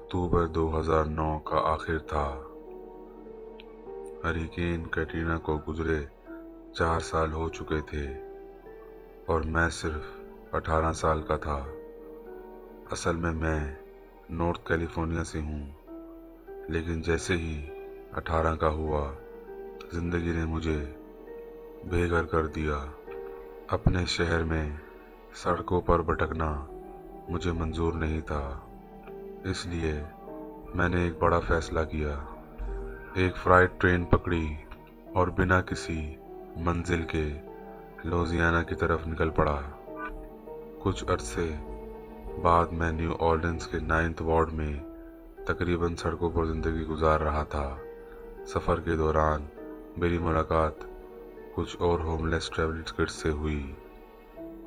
अक्टूबर 2009 का आखिर था। हरिकेन कैटरीना को गुजरे 4 साल हो चुके थे और मैं सिर्फ 18 साल का था। असल में मैं नॉर्थ कैलिफोर्निया से हूँ, लेकिन जैसे ही 18 का हुआ, ज़िंदगी ने मुझे बेघर कर दिया। अपने शहर में सड़कों पर भटकना मुझे मंजूर नहीं था, इसलिए मैंने एक बड़ा फैसला किया। एक फ्राइट ट्रेन पकड़ी और बिना किसी मंजिल के लुइसियाना की तरफ निकल पड़ा। कुछ अरसे बाद मैं न्यू ऑर्लिन्स के 9th वार्ड में तकरीबन सड़कों पर ज़िंदगी गुजार रहा था। सफ़र के दौरान मेरी मुलाकात कुछ और होमलेस ट्रैवल किड्स से हुई।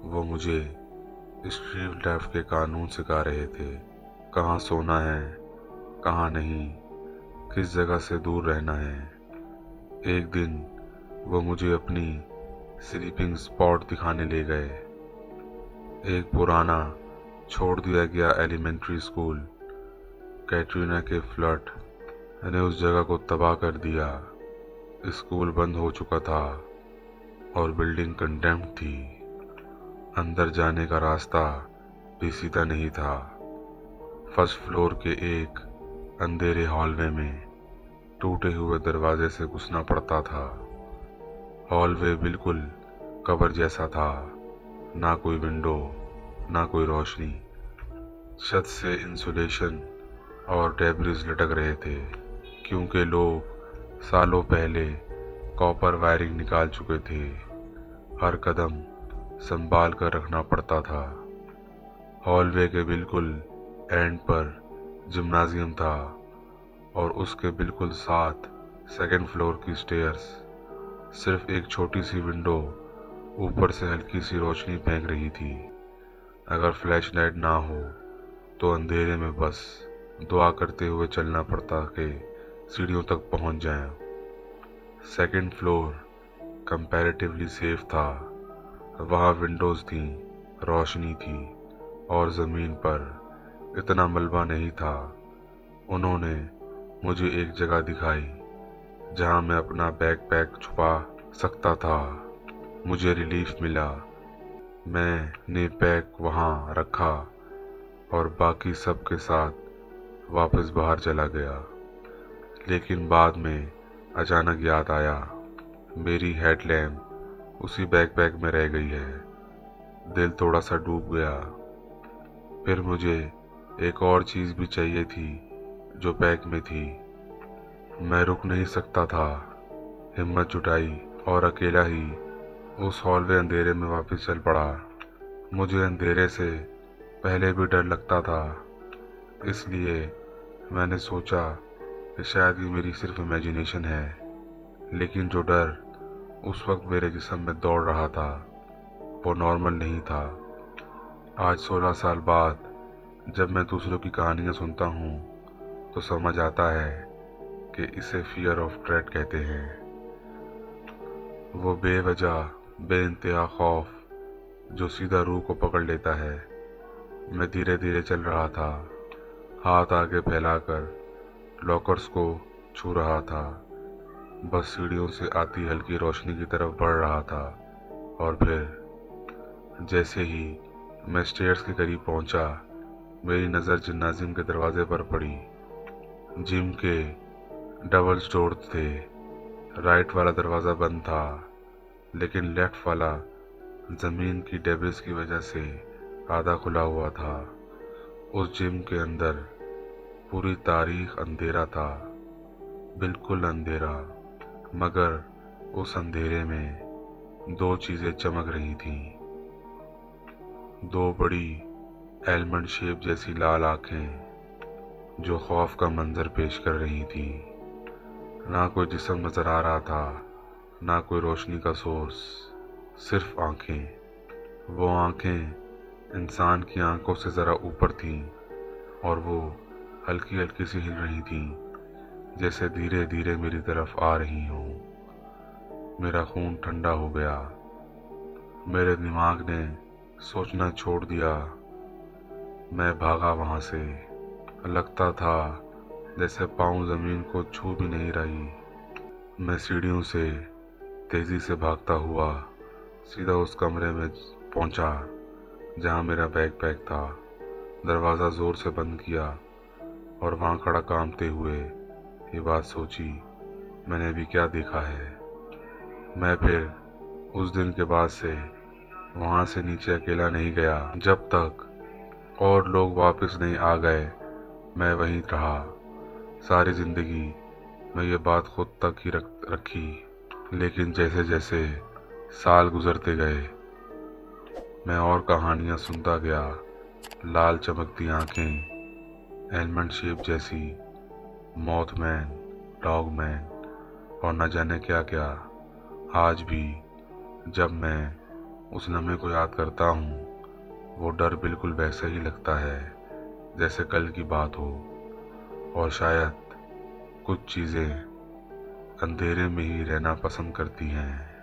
वो मुझे स्ट्रीट लाइफ के कानून सिखा रहे थे, कहाँ सोना है, कहाँ नहीं, किस जगह से दूर रहना है। एक दिन वो मुझे अपनी स्लीपिंग स्पॉट दिखाने ले गए। एक पुराना छोड़ दिया गया एलिमेंट्री स्कूल। कैटरीना के फ्लर्ट ने उस जगह को तबाह कर दिया। स्कूल बंद हो चुका था और बिल्डिंग कंडेम्ड थी। अंदर जाने का रास्ता भी सीधा नहीं था। फर्स्ट फ्लोर के एक अंधेरे हॉलवे में टूटे हुए दरवाजे से घुसना पड़ता था। हॉलवे बिल्कुल कब्र जैसा था, ना कोई विंडो, ना कोई रोशनी। छत से इंसुलेशन और डेब्रिस लटक रहे थे, क्योंकि लोग सालों पहले कॉपर वायरिंग निकाल चुके थे। हर कदम संभाल कर रखना पड़ता था। हॉलवे के बिल्कुल एंड पर जिम्नाजियम था और उसके बिल्कुल साथ सेकंड फ्लोर की स्टेयर्स। सिर्फ एक छोटी सी विंडो ऊपर से हल्की सी रोशनी फेंक रही थी। अगर फ्लैश लाइट ना हो तो अंधेरे में बस दुआ करते हुए चलना पड़ता कि सीढ़ियों तक पहुंच जाएं। सेकंड फ्लोर कंपैरेटिवली सेफ था। वहाँ विंडोज़ थी, रोशनी थी और ज़मीन पर इतना मलबा नहीं था। उन्होंने मुझे एक जगह दिखाई जहाँ मैं अपना बैकपैक छुपा सकता था। मुझे रिलीफ मिला। मैंने बैग वहाँ रखा और बाकी सब के साथ वापस बाहर चला गया। लेकिन बाद में अचानक याद आया, मेरी हेडलैम्प उसी बैकपैक में रह गई है। दिल थोड़ा सा डूब गया। फिर मुझे एक और चीज़ भी चाहिए थी जो बैग में थी। मैं रुक नहीं सकता था। हिम्मत जुटाई और अकेला ही उस हॉलवे अंधेरे में वापस चल पड़ा। मुझे अंधेरे से पहले भी डर लगता था, इसलिए मैंने सोचा कि शायद ये मेरी सिर्फ इमेजिनेशन है। लेकिन जो डर उस वक्त मेरे जिस्म में दौड़ रहा था वो नॉर्मल नहीं था। आज 16 साल बाद जब मैं दूसरों की कहानियाँ सुनता हूँ तो समझ आता है कि इसे फियर ऑफ ड्रेड कहते हैं। वो बेवजह बेइंतहा खौफ जो सीधा रूह को पकड़ लेता है। मैं धीरे धीरे चल रहा था, हाथ आगे फैलाकर लॉकर्स को छू रहा था। बस सीढ़ियों से आती हल्की रोशनी की तरफ बढ़ रहा था और फिर जैसे ही मैं स्टेयर्स के करीब पहुंचा, मेरी नज़र जिम्नाजियम के दरवाजे पर पड़ी। जिम के डबल डोर थे। राइट वाला दरवाज़ा बंद था, लेकिन लेफ्ट वाला ज़मीन की डेब्रिस की वजह से आधा खुला हुआ था। उस जिम के अंदर पूरी तारीख अंधेरा था, बिल्कुल अंधेरा। मगर उस अंधेरे में दो चीज़ें चमक रही थीं। दो बड़ी एलमंड शेप जैसी लाल आँखें जो खौफ का मंजर पेश कर रही थीं। ना कोई जिस्म नजर आ रहा था, ना कोई रोशनी का सोर्स, सिर्फ आँखें। वो आँखें इंसान की आंखों से ज़रा ऊपर थीं और वो हल्की हल्की सी हिल रही थीं, जैसे धीरे धीरे मेरी तरफ आ रही हों। मेरा खून ठंडा हो गया। मेरे दिमाग ने सोचना छोड़ दिया। मैं भागा वहाँ से। लगता था जैसे पाँव जमीन को छू भी नहीं रही। मैं सीढ़ियों से तेजी से भागता हुआ सीधा उस कमरे में पहुंचा जहां मेरा बैग पैक था। दरवाज़ा ज़ोर से बंद किया और वहां खड़ा कांपते हुए ये बात सोची, मैंने अभी क्या देखा है। मैं फिर उस दिन के बाद से वहां से नीचे अकेला नहीं गया। जब तक और लोग वापस नहीं आ गए मैं वहीं रहा। सारी ज़िंदगी मैं ये बात खुद तक ही रखी। लेकिन जैसे जैसे साल गुजरते गए मैं और कहानियाँ सुनता गया। लाल चमकती आंखें, एलमंड शेप जैसी, मॉथमैन, डॉगमैन और न जाने क्या क्या। आज भी जब मैं उस लम्हे को याद करता हूँ वो डर बिल्कुल वैसा ही लगता है जैसे कल की बात हो। और शायद कुछ चीज़ें अंधेरे में ही रहना पसंद करती हैं।